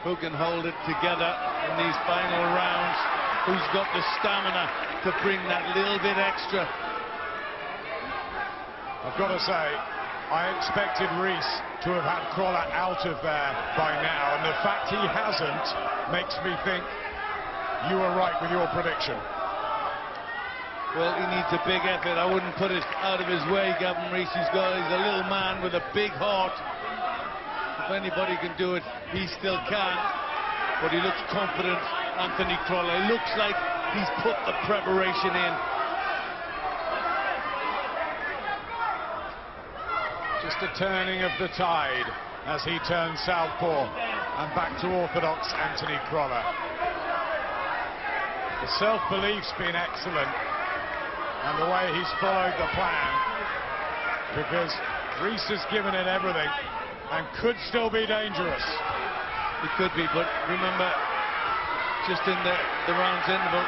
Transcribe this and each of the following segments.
who can hold it together in these final rounds, who's got the stamina to bring that little bit extra. I've got to say, I expected Rees to have had CROLLA out of there by now, and the fact he hasn't makes me think you were right with your prediction. Well, he needs a big effort. I wouldn't put it out of his way, Gavin Rees. He's a little man with a big heart. If anybody can do it, he still can. But he looks confident, Anthony CROLLA. It looks like he's put the preparation in. Just a turning of the tide as he turns southpaw and back to orthodox Anthony CROLLA. The self-belief's been excellent, and the way he's followed the plan, because Rees has given it everything and could still be dangerous. It could be, but remember, just in the round's interval,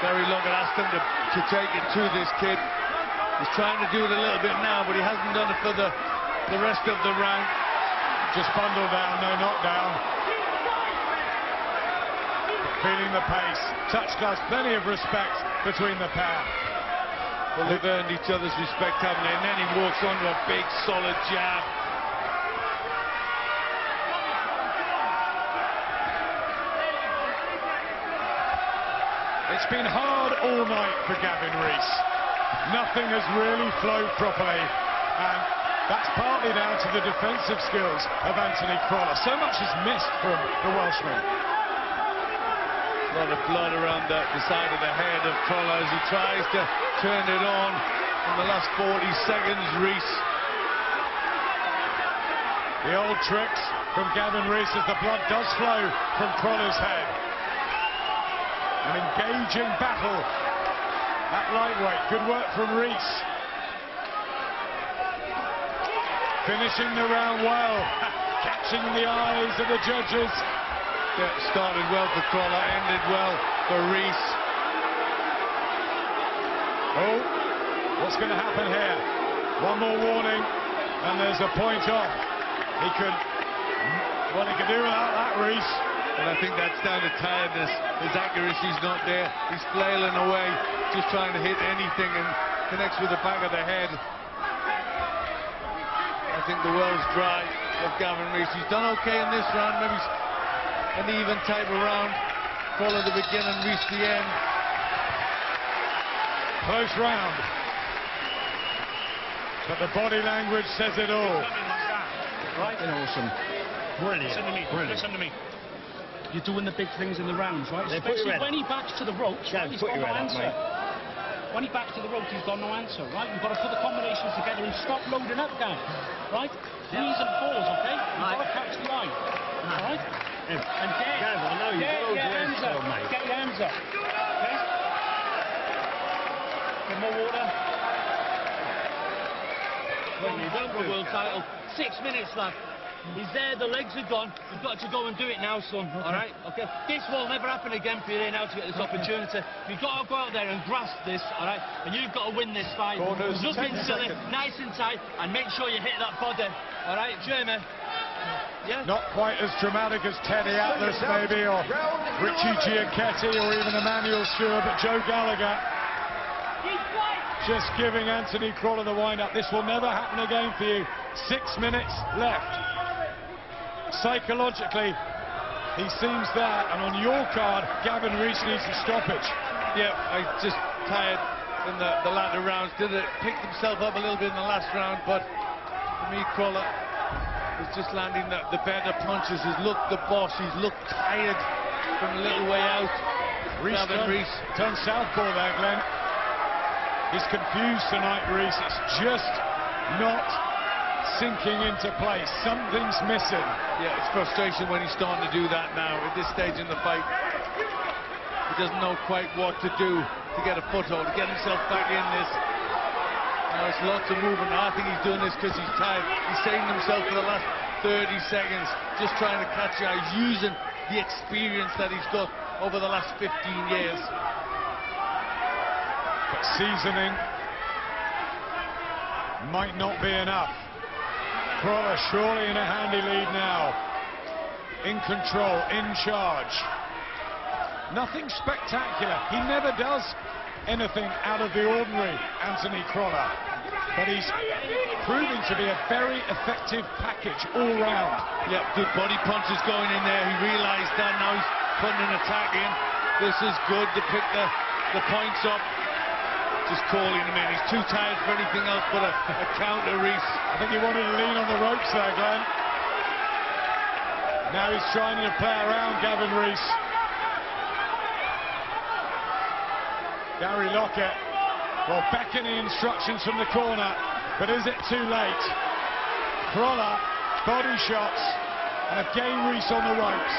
Gary Lockett asked him to take it to this kid. He's trying to do it a little bit now, but he hasn't done it for the rest of the round. Just bundled down, no knockdown. Feeling the pace. Touch does plenty of respect between the pair. Well, they've earned each other's respect, haven't they? And then he walks onto a big, solid jab. It's been hard all night for Gavin Rees. Nothing has really flowed properly, and that's partly down to the defensive skills of Anthony CROLLA. So much is missed from the Welshman. A lot of blood around the side of the head of CROLLA as he tries to turn it on in the last 40 seconds. Rees. The old tricks from Gavin Rees as the blood does flow from CROLLA's head. An engaging battle at lightweight. Good work from Rees. Finishing the round well, catching the eyes of the judges. Yeah, started well for CROLLA, ended well for Rees. Oh, what's going to happen here? One more warning, and there's a point off. He can do without that, Rees. And I think that's down to tiredness. His accuracy's not there. He's flailing away, just trying to hit anything, and connects with the back of the head. I think the well's dry of Gavin Rees. He's done okay in this round, maybe an even type of round. CROLLA the beginning, Rees the end. Close round. But the body language says it all. Right and awesome. Brilliant. Listen to me. You're doing the big things in the rounds, right? Especially when he backs to the ropes, right? He's got no answer. When he backs to the ropes, he's got no answer, right? You've got to put the combinations together and stop loading up, guys. Right? Threes and fours, okay? You've got to catch the eye. All right? And get your hands up. Get your hands up. Okay? Get more water. Well, you won the world title. 6 minutes left. He's there, the legs are gone. You've got to go and do it now, son. All right? Okay? This will never happen again for you here now to get this opportunity. You've got to go out there and grasp this, all right? And you've got to win this fight. Corners, nothing silly, nice and tight, and make sure you hit that body. All right, Jeremy? Yeah? Not quite as dramatic as Teddy Atlas, maybe, or Richie Giacchetti, or even Emmanuel Stewart, but Joe Gallagher just giving Anthony CROLLA the wind-up. This will never happen again for you. 6 minutes left. Psychologically, he seems there, and on your card, Gavin Rees needs a stoppage. Yeah, I just tired in the latter rounds. Picked himself up a little bit in the last round, but for me, CROLLA is just landing the better punches. He's looked the boss. He's looked tired from a little way out. Gavin Rees turned southpaw there, Glenn. He's confused tonight, Rees. It's just not sinking into place. Something's missing. Yeah, it's frustration when he's starting to do that now at this stage in the fight. He doesn't know quite what to do to get a foothold, to get himself back in this. Now it's lots of movement. I think he's doing this because he's tired. He's saving himself for the last 30 seconds, just trying to catch you out, using the experience that he's got over the last 15 years. But seasoning might not be enough. CROLLA surely in a handy lead now. in control, in charge. Nothing spectacular. He never does anything out of the ordinary, Anthony CROLLA. But he's proving to be a very effective package all round. Yeah, good body punches going in there. He realised that, now he's putting an attack in. This is good to pick the points up. Just calling him in. He's too tired for anything else but a counter, Rees. I think he wanted to lean on the ropes there, Glenn. Now he's trying to play around Gavin Rees. Gary Lockett, well, beckoning instructions from the corner, but is it too late? CROLLA, body shots, and again Rees on the ropes.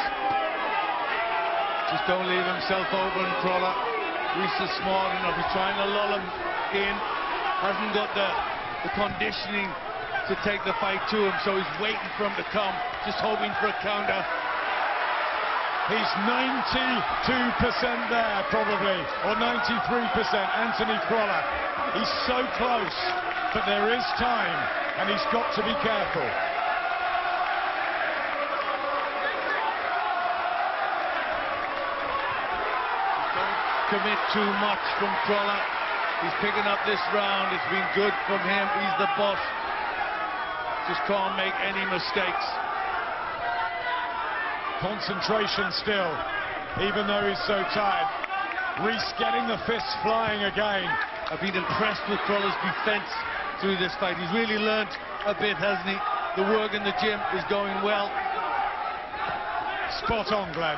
Just don't leave himself open, CROLLA. Rees is smart enough. He's trying to lull him in. Hasn't got the conditioning to take the fight to him, so he's waiting for him to come, just hoping for a counter. He's 92% there, probably, or 93%, Anthony CROLLA. He's so close, but there is time, and he's got to be careful. Don't commit too much from CROLLA. He's picking up this round. It's been good from him. He's the boss. Just can't make any mistakes. Concentration still, even though he's so tired. Rees getting the fists flying again. I've been impressed with CROLLA's defense through this fight. He's really learned a bit, hasn't he? The work in the gym is going well. Spot on, Glenn.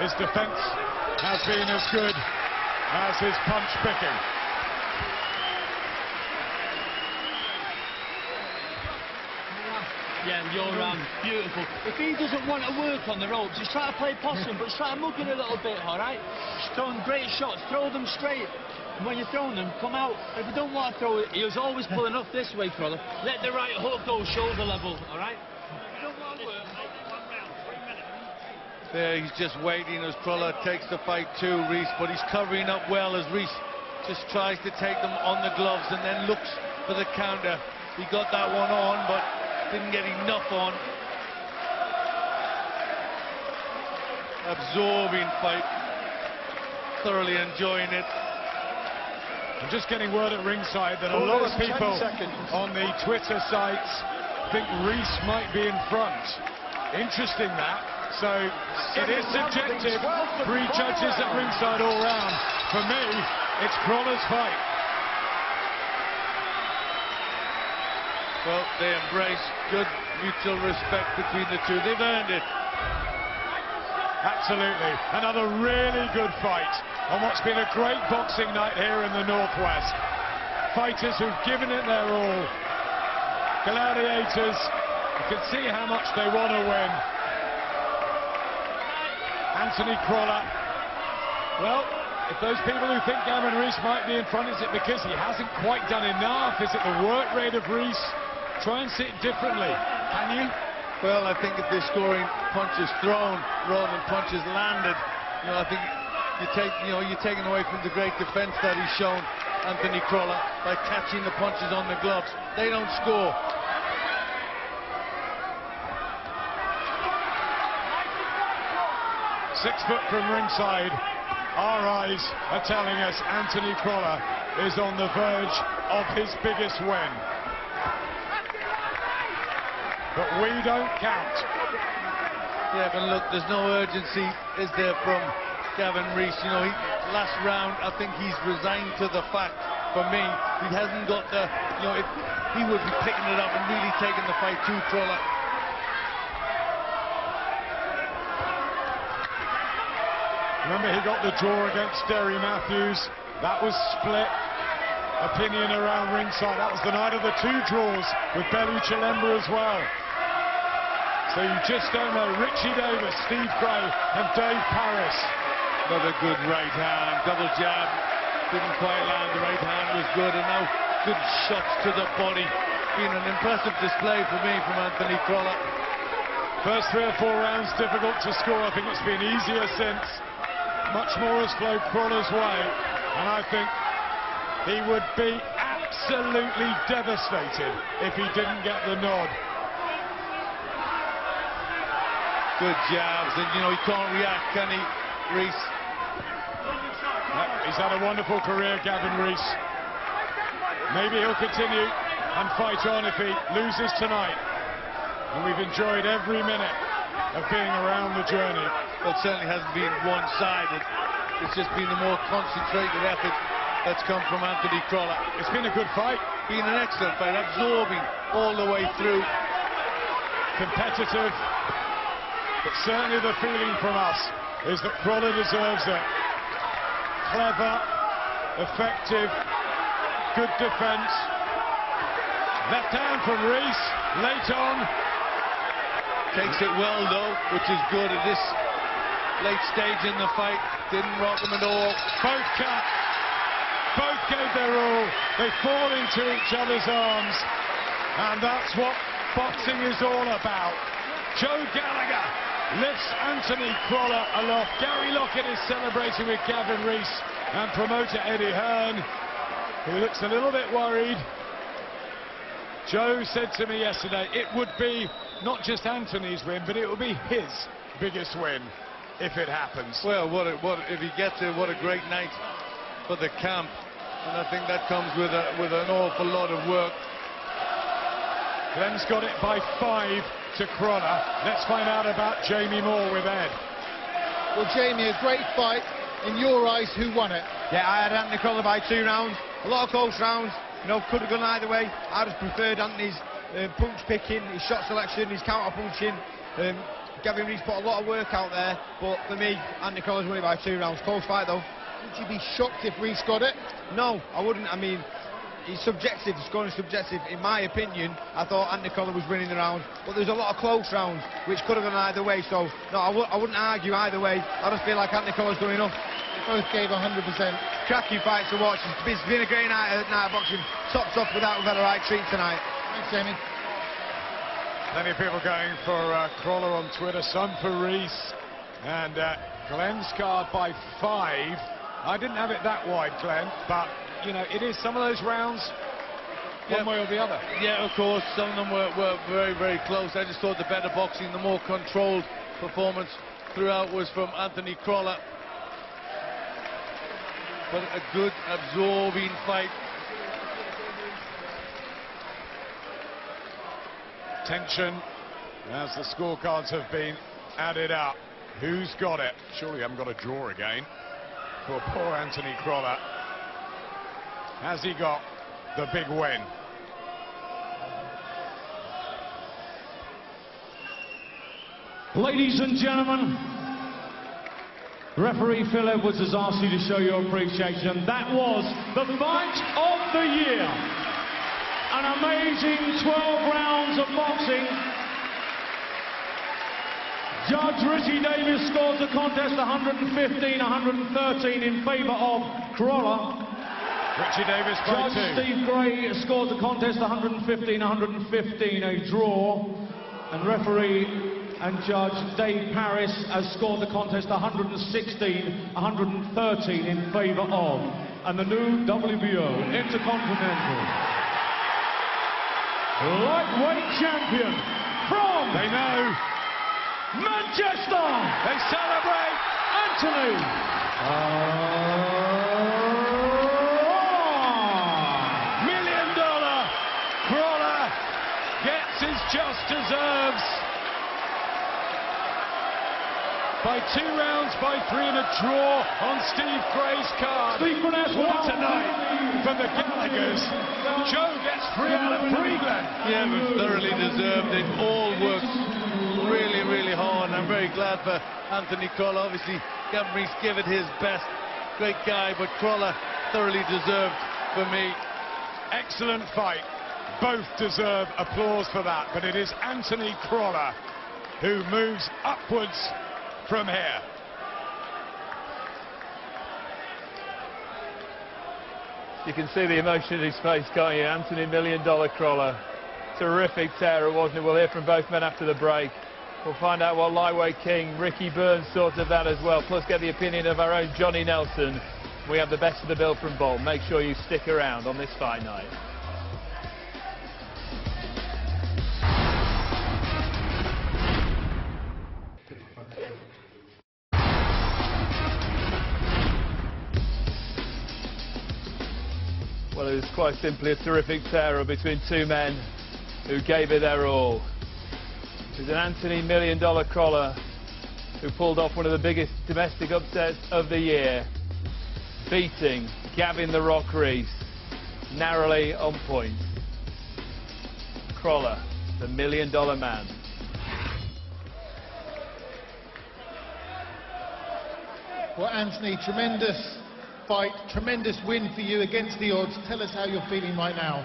His defense has been as good as his punch picking. Yeah, you're beautiful. If he doesn't want to work on the ropes, he's trying to play possum, but he's trying to mug it a little bit, all right? He's throwing great shots, throw them straight. And when you're throwing them, come out. If you don't want to throw it, he was always pulling up this way, CROLLA. Let the right hook go shoulder level, all right? If you don't want to work, 1 round, 3 minutes. There, he's just waiting as CROLLA takes the fight to Rees, but he's covering up well as Rees just tries to take them on the gloves and then looks for the counter. He got that one on, but didn't get enough on. Absorbing fight. Thoroughly enjoying it. I'm just getting word at ringside that a lot of people on the Twitter sites think Rees might be in front. Interesting that. So it is subjective. 3 judges at ringside all round. For me, it's CROLLA's fight. Well, they embrace good mutual respect between the two. They've earned it. Absolutely. Another really good fight on what's been a great boxing night here in the Northwest. Fighters who've given it their all. Gladiators. You can see how much they want to win. Anthony CROLLA. Well, if those people who think Gavin Rees might be in front, is it because he hasn't quite done enough? Is it the work rate of Rees? Try and sit differently, can you? Well, I think if they're scoring punches thrown rather than punches landed, I think you're taking away from the great defense that he's shown, Anthony CROLLA, by catching the punches on the gloves. They don't score. Six foot from ringside, our eyes are telling us Anthony CROLLA is on the verge of his biggest win. But we don't count. Yeah, but look, there's no urgency, is there, from Gavin Rees? Last round, I think he's resigned to the fact, for me, he hasn't got the, if he would be picking it up and really taking the fight to CROLLA. Remember, he got the draw against Derry Matthews. That was split opinion around ringside. That was the night of the 2 draws with Bellew Chilemba as well. So you just don't know. Richie Davis, Steve Gray and Dave Paris. Another good right hand, double jab. Didn't quite land. The right hand was good, and now good shots to the body. Been an impressive display for me from Anthony CROLLA. First 3 or 4 rounds difficult to score. I think it's been easier since. Much more has flowed CROLLA's way, and I think he would be absolutely devastated if he didn't get the nod. Good jabs, and you know he can't react, can he, Rees? He's had a wonderful career, Gavin Rees. Maybe he'll continue and fight on if he loses tonight. And we've enjoyed every minute of being around the journey. Well, it certainly hasn't been one-sided. It's just been the more concentrated effort that's come from Anthony CROLLA. It's been a good fight. Been an excellent fight, absorbing all the way through. Competitive. But certainly the feeling from us is that CROLLA deserves it. Clever, effective, good defence. Left hand from Rees, late on. Takes it well though, which is good at this late stage in the fight. Didn't rock him at all. Both cut. Both gave their all. They fall into each other's arms. And that's what boxing is all about. Joe Gallagher lifts Anthony CROLLA aloft. Gary Lockett is celebrating with Gavin Rees and promoter Eddie Hearn, who looks a little bit worried. Joe said to me yesterday it would be not just Anthony's win, but it would be his biggest win if it happens. Well, if he gets it, what a great night for the camp. And I think that comes with an awful lot of work. Glenn's got it by 5 to CROLLA. Let's find out about Jamie Moore with Ed. Well, Jamie, a great fight. In your eyes, who won it? Yeah, I had Anthony CROLLA by 2 rounds. A lot of close rounds. You know, could have gone either way. I just preferred Anthony's punch picking, his shot selection, his counter punching. Gavin Rees put a lot of work out there, but for me, Anthony CROLLA's won it by 2 rounds. Close fight though. Would you be shocked if Rees got it? No, I wouldn't. I mean, it's subjective, scoring is subjective. In my opinion, I thought Anthony CROLLA was winning the round, but there's a lot of close rounds which could have gone either way. So no, I wouldn't argue either way. I just feel like Anthony CROLLA's done enough. Both gave 100%. Cracking fight to watch. It's been a great night of boxing. Topped off without we've had a right treat tonight. Thanks, Jamie. Plenty of people going for CROLLA on Twitter, some for Rees. And Glenn's card by 5. I didn't have it that wide, Glenn, but, you know, it is some of those rounds, one way or the other. Yeah, of course, some of them were very, very close. I just thought the better boxing, the more controlled performance throughout was from Anthony CROLLA. But a good, absorbing fight. Tension as the scorecards have been added up. Who's got it? Surely haven't got a draw again for poor Anthony CROLLA. Has he got the big win? Ladies and gentlemen, referee Phil Edwards has asked you to show your appreciation. That was the fight of the year. An amazing 12 rounds of boxing. Judge Richie Davis scores the contest 115-113 in favour of CROLLA. Richie Davis by 2. Judge Steve Gray scores the contest 115-115, a draw. And referee and Judge Dave Paris has scored the contest 116-113 in favour of. And the new WBO Intercontinental Lightweight Champion from... They know. Manchester! They celebrate! Anthony! $1 million! CROLLA gets his just deserves. By 2 rounds, by 3 and a draw on Steve Gray's card. What a night for the Gallaghers. Joe gets 3 out of 3, Glenn. Yeah, it was thoroughly deserved. They've all worked really, really hard. And I'm very glad for Anthony CROLLA. Obviously, Gavin Rees gave it his best. Great guy, but CROLLA thoroughly deserved for me. Excellent fight. Both deserve applause for that. But it is Anthony CROLLA who moves upwards from here. You can see the emotion in his face, can't you? Anthony $1 Million CROLLA. Terrific terror, wasn't it? We'll hear from both men after the break. We'll find out what lightweight king Ricky Burns thought of that as well, plus get the opinion of our own Johnny Nelson. We have the best of the bill from Bolt. Make sure you stick around on this fight night. Well, it was quite simply a terrific tear between two men who gave it their all. It was an Anthony $1 Million Crawler who pulled off one of the biggest domestic upsets of the year, beating Gavin "The Rock" Rees narrowly on point. CROLLA, the $1 Million Man. Well, Anthony, tremendous fight, tremendous win for you against the odds. Tell us how you're feeling right now.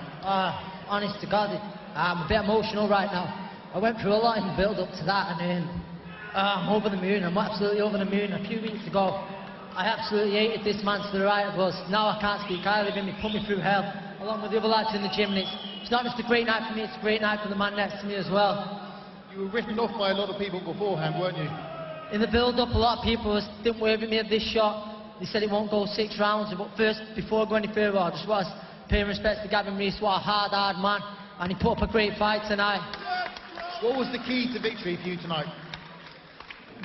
Honest to God, I'm a bit emotional right now. I went through a lot in the build-up to that, and I'm over the moon. I'm absolutely over the moon. A few weeks ago, I absolutely hated this man to the right of us. Now I can't speak highly of him. He put me through hell, along with the other lads in the gym. And it's not just a great night for me, it's a great night for the man next to me as well. You were written off by a lot of people beforehand, weren't you? In the build-up, a lot of people didn't worry with me at this shot. They said it won't go 6 rounds. But first, before I go any further, I just want to pay respect to Gavin Rees. What a hard man. And he put up a great fight tonight. What was the key to victory for you tonight?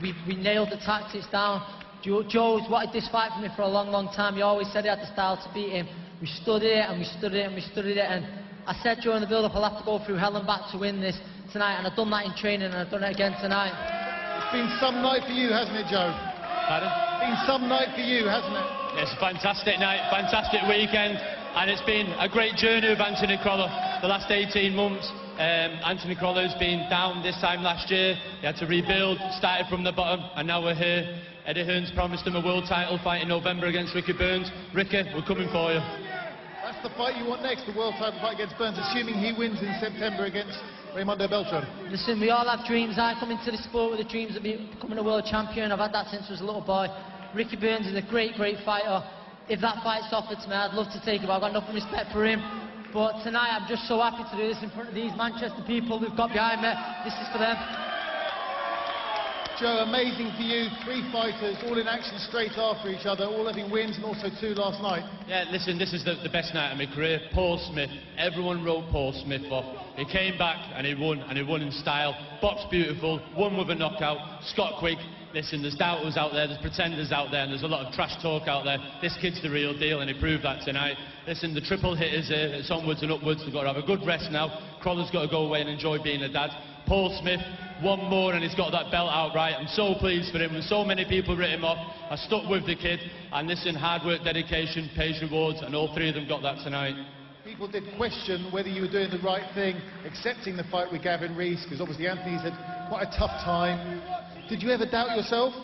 We nailed the tactics down. Joe's wanted this fight for me for a long, long time. He always said he had the style to beat him. We studied it and we studied it and we studied it. And I said during the build-up, I'll have to go through hell and back to win this tonight. And I've done that in training and I've done it again tonight. It's been some night for you, hasn't it, Joe? Pardon? It's been some night for you, hasn't it? It's a fantastic night, fantastic weekend, and it's been a great journey of Anthony CROLLA the last 18 months. Anthony CROLLA's been down this time last year. He had to rebuild, started from the bottom, and now we're here. Eddie Hearn's promised him a world title fight in November against Ricky Burns. Ricky, we're coming for you. That's the fight you want next, the world title fight against Burns, assuming he wins in September against Raimundo Beltran. Listen, we all have dreams. I come into the sport with the dreams of becoming a world champion. I've had that since I was a little boy. Ricky Burns is a great, great fighter. If that fight's offered to me, I'd love to take it, but I've got nothing respect for him. But tonight, I'm just so happy to do this in front of these Manchester people who've got behind me. This is for them. Joe, amazing for you. 3 fighters, all in action straight after each other, all having wins and also 2 last night. Yeah, listen, this is the best night of my career. Paul Smith, everyone wrote Paul Smith off. He came back and he won in style. Boxed beautiful, won with a knockout. Scott Quigg, listen, there's doubters out there, there's pretenders out there, and there's a lot of trash talk out there. This kid's the real deal, and he proved that tonight. Listen, the triple hit is here. It's onwards and upwards. We've got to have a good rest now. CROLLA's got to go away and enjoy being a dad. Paul Smith, 1 more and he's got that belt outright. I'm so pleased for him. When so many people writ him off, I stuck with the kid. And listen, hard work, dedication, pays rewards, and all 3 of them got that tonight. People did question whether you were doing the right thing, accepting the fight with Gavin Rees, because obviously Anthony's had quite a tough time. Did you ever doubt yourself?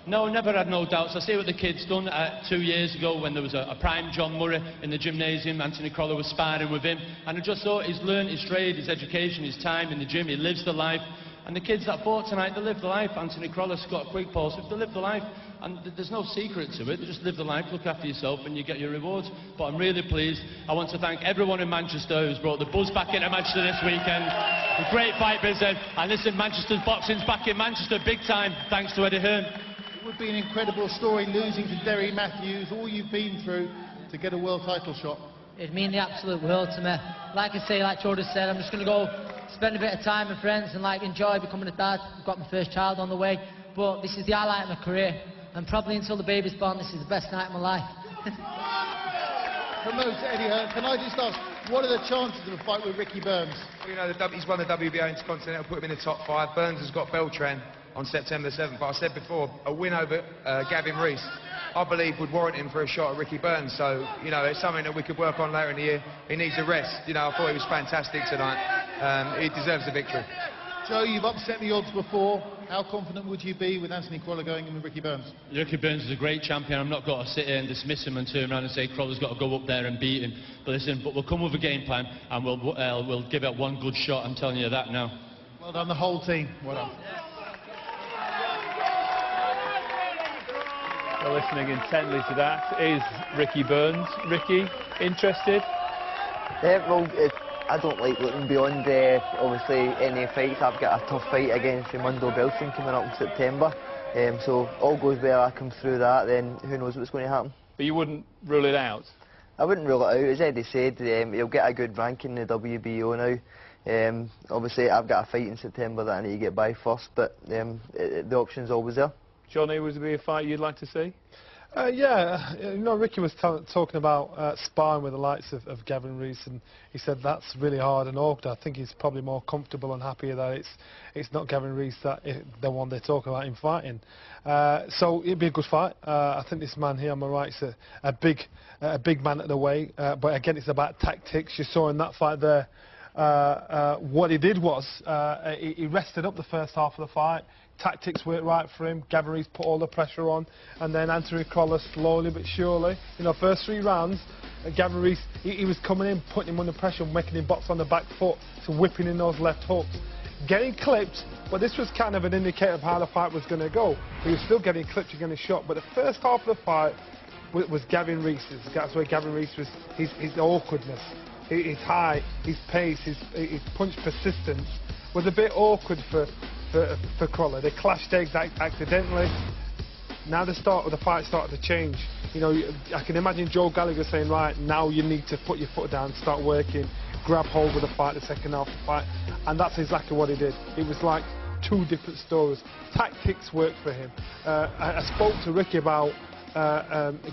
No, never had no doubts. I see what the kid's done 2 years ago when there was a prime John Murray in the gymnasium. Anthony CROLLA was sparring with him. And I just thought he's learned his trade, his education, his time in the gym. He lives the life. And the kids that fought tonight, they live the life. Anthony CROLLA, Scott Quigg, Paul Smith, they live the life. And there's no secret to it. They just live the life, look after yourself, and you get your rewards. But I'm really pleased. I want to thank everyone in Manchester who's brought the buzz back into Manchester this weekend. A great fight visit. And listen, Manchester's boxing's back in Manchester big time, thanks to Eddie Hearn. It would be an incredible story, losing to Derry Matthews, all you've been through to get a world title shot. It'd mean the absolute world to me. Like I say, like Jordan said, I'm just going to go spend a bit of time with friends and enjoy becoming a dad. I've got my first child on the way, but this is the highlight of my career. And probably until the baby's born, this is the best night of my life. Promoter Eddie Hearn, can I just ask, what are the chances of a fight with Ricky Burns? Well, you know, he's won the WBA Intercontinental, put him in the top 5. Burns has got Beltran on September 7th. But I said before, a win over Gavin Rees, I believe, would warrant him for a shot at Ricky Burns. So, you know, it's something that we could work on later in the year. He needs a rest. You know, I thought he was fantastic tonight. He deserves the victory. Joe, you've upset the odds before. How confident would you be with Anthony CROLLA going in with Ricky Burns? Ricky Burns is a great champion. I'm not going to sit here and dismiss him and turn around and say CROLLA's got to go up there and beat him. But listen, we'll come with a game plan and we'll give it one good shot. I'm telling you that now. Well done, the whole team. Well done. Well, listening intently to that is Ricky Burns. Ricky, interested? Well, I don't like looking beyond, obviously, any fights. I've got a tough fight against Raimundo Beltran coming up in September. So all goes well, I come through that, then who knows what's going to happen. But you wouldn't rule it out? I wouldn't rule it out. As Eddie said, he'll get a good ranking in the WBO now. Obviously, I've got a fight in September that I need to get by first, but the option's always there. Johnny, would it be a fight you'd like to see? Yeah, you know, Ricky was talking about sparring with the likes of Gavin Rees, and he said that's really hard and awkward. I think he's probably more comfortable and happier that it's not Gavin Rees that the one they're talking about in fighting. So it'd be a good fight. I think this man here on my right is a big man at the weight, but again it's about tactics. You saw in that fight there. What he did was he rested up the first half of the fight. Tactics worked right for him. Gavin Rees put all the pressure on, and then Anthony CROLLA slowly but surely. You know, first 3 rounds, Gavin Rees he was coming in, putting him under pressure, making him box on the back foot, so whipping in those left hooks, getting clipped. But this was kind of an indicator of how the fight was going to go. He was still getting clipped and getting shot. But the first half of the fight was Gavin Rees's. That's where Gavin Rees was his awkwardness. His height, his pace, his punch persistence was a bit awkward for CROLLA. They clashed accidentally. Now the start of the fight started to change. You know, I can imagine Joe Gallagher saying, right, now you need to put your foot down, start working, grab hold of the fight, the second half of the fight. And that's exactly what he did. It was like 2 different stories. Tactics worked for him. I spoke to Ricky about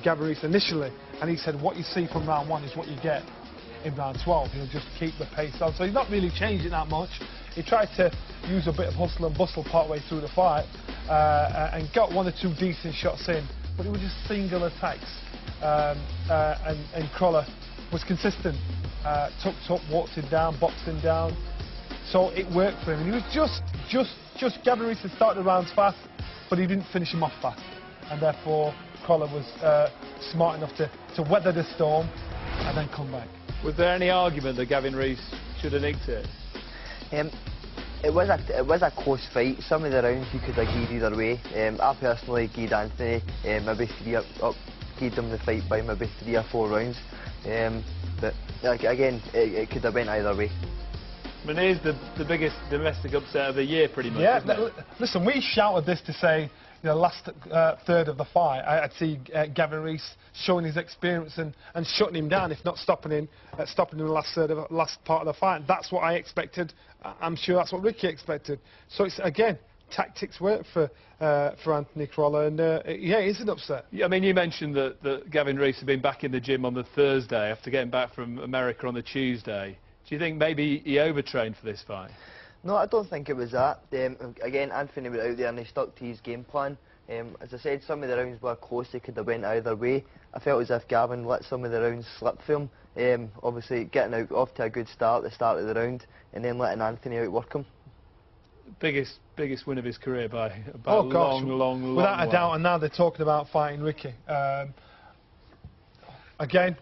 Gavin Rees initially, and he said what you see from round 1 is what you get in round 12. He'll just keep the pace on. So he's not really changing that much. He tried to use a bit of hustle and bustle partway through the fight and got 1 or 2 decent shots in, but it was just single attacks. And CROLLA was consistent. Tucked up, walked him down, boxed him down. So it worked for him. And he was just Gavin Rees had started the rounds fast, but he didn't finish him off fast. And therefore, CROLLA was smart enough to weather the storm and then come back. Was there any argument that Gavin Rees should have nicked it? It was a close fight. Some of the rounds you could have gave either way. I personally gave Anthony maybe gave him the fight by maybe 3 or 4 rounds. But again, it could have went either way. I mean, it is the biggest domestic upset of the year, pretty much. Yeah, listen, we shouted this to say, you know, last third of the fight, I'd see Gavin Rees showing his experience and shutting him down, if not stopping him in the last part of the fight. That's what I expected. I'm sure that's what Ricky expected. So it's again, tactics work for Anthony CROLLA, and yeah, it is an upset. Yeah, I mean, you mentioned that Gavin Rees had been back in the gym on the Thursday after getting back from America on the Tuesday. Do you think maybe he overtrained for this fight? No, I don't think it was that. Again, Anthony went out there and he stuck to his game plan. As I said, some of the rounds were close, they could have went either way. I felt as if Gavin let some of the rounds slip for him. Obviously, getting out off to a good start at the start of the round, and then letting Anthony outwork him. Biggest win of his career by a long without a doubt, and now they're talking about fighting Ricky. Again,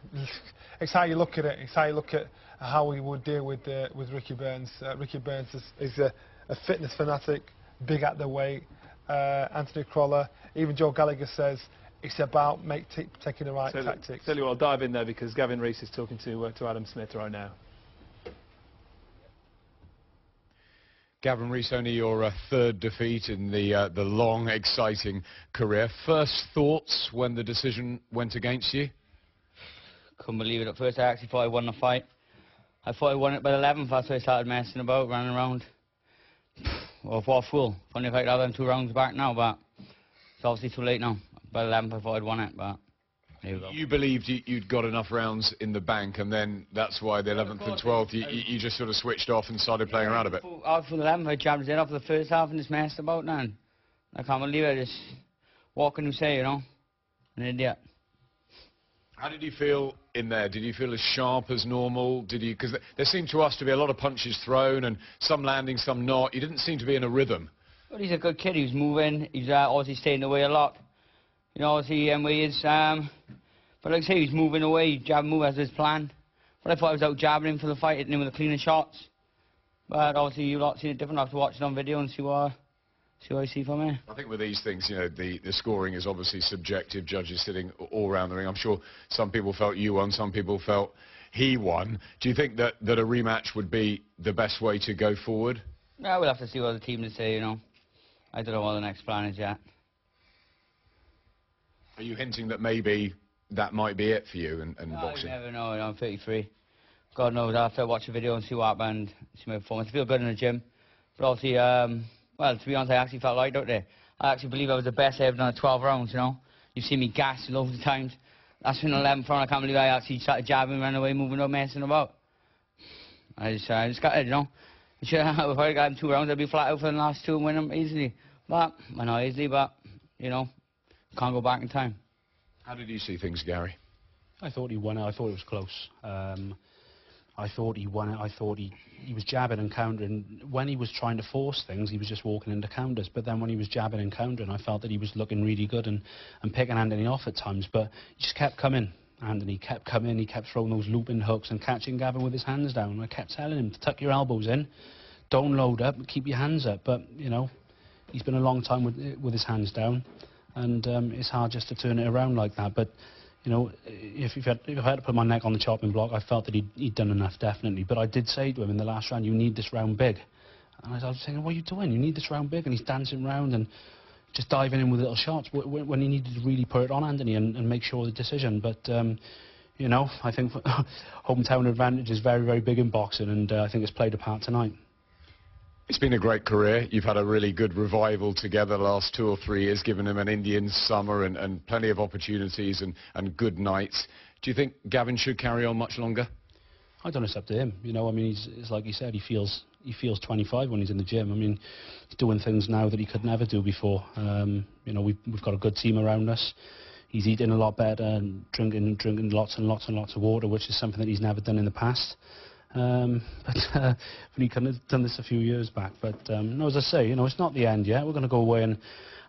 it's how you look at it. It's how you look at how we would deal with Ricky Burns. Ricky Burns is a fitness fanatic, big at the weight. Anthony CROLLA, even Joe Gallagher says it's about taking the right tactics. Tell you what, I'll dive in there because Gavin Rees is talking to Adam Smith right now. Gavin Rees, only your 3rd defeat in the long, exciting career. First thoughts when the decision went against you? Couldn't believe it at first. I actually thought I won the fight. I thought I won it by the 11th. That's why I started messing about, running around. Well, what a fool. Funny if I could have them 2 rounds back now, but it's obviously too late now. By the 11th I thought I'd won it, but there we go. You believed you'd got enough rounds in the bank, and then that's why the 11th and 12th you just sort of switched off and started playing around a bit. After the 11th I jabbed his head off the first half and just messed about then. I can't believe it. Just what can you say, you know? An idiot. How did you feel in there? Did you feel as sharp as normal? Did you? Because there seemed to us to be a lot of punches thrown, and some landing, some not. You didn't seem to be in a rhythm. Well, he's a good kid. He was moving. He's obviously staying away a lot. You know, obviously he is. But like I say, he's moving away. Jab move as his plan. But I thought I was out jabbing him for the fight, hitting him with the cleaner shots. But obviously you lot seen it different. I have to watch it on video and see what I see from here. I think with these things, you know, the scoring is obviously subjective. Judges sitting all around the ring. I'm sure some people felt you won, some people felt he won. Do you think that a rematch would be the best way to go forward? Yeah, we'll have to see what the team say, you know. I don't know what the next plan is yet. Are you hinting that maybe that might be it for you in boxing? You never know, you know, I'm 33. God knows, I have to watch the video and see what happened, see my performance. I feel good in the gym. But obviously, well, to be honest, I actually felt light out there. I actually believe I was the best I ever done at 12 rounds, you know. You've seen me gas loads of times. That's when 11th round, I can't believe I actually started jabbing, ran away, moving up, messing about. I just got it, you know. If I got him 2 rounds, I'd be flat out for the last 2 and win them easily. But, well, not easily, but, you know, can't go back in time. How did you see things, Gary? I thought he won it. I thought it was close. I thought he won it. I thought he was jabbing and countering. When he was trying to force things, he was just walking into counters. But then when he was jabbing and countering, I felt that he was looking really good and picking Anthony off at times. But he just kept coming. Anthony kept coming. He kept throwing those looping hooks and catching Gavin with his hands down. I kept telling him to tuck your elbows in, don't load up, keep your hands up. But, you know, he's been a long time with his hands down. And it's hard just to turn it around like that. But, you know, if I had to put my neck on the chopping block, I felt that he'd done enough, definitely. But I did say to him in the last round, you need this round big. And I was saying, what are you doing? You need this round big. And he's dancing around and just diving in with little shots when he needed to really put it on Anthony and make sure the decision. But, you know, I think hometown advantage is very, very big in boxing, and I think it's played a part tonight. It's been a great career. You've had a really good revival together the last 2 or 3 years, giving him an Indian summer and plenty of opportunities and good nights. Do you think Gavin should carry on much longer? I don't know, it's up to him. You know, I mean, it's like he said, he feels 25 when he's in the gym. I mean, he's doing things now that he could never do before. You know, we've got a good team around us. He's eating a lot better and drinking lots and lots and lots of water, which is something that he's never done in the past. But he could have done this a few years back. But no, as I say, you know, it's not the end yet. We're going to go away and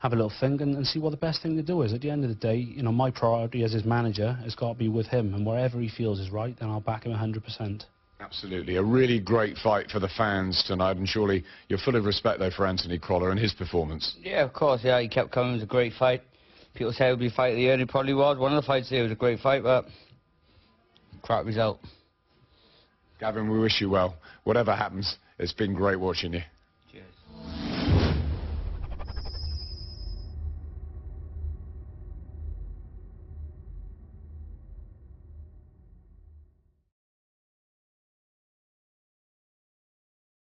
have a little think and see what the best thing to do is. At the end of the day, you know, my priority as his manager has got to be with him, and wherever he feels is right, then I'll back him 100%. Absolutely. A really great fight for the fans tonight, and surely you're full of respect, though, for Anthony CROLLA and his performance. Yeah, of course, yeah, he kept coming. It was a great fight. People say it would be fight of the year, and it probably was. One of the fights there was a great fight, but crap result. Gavin, we wish you well. Whatever happens, it's been great watching you.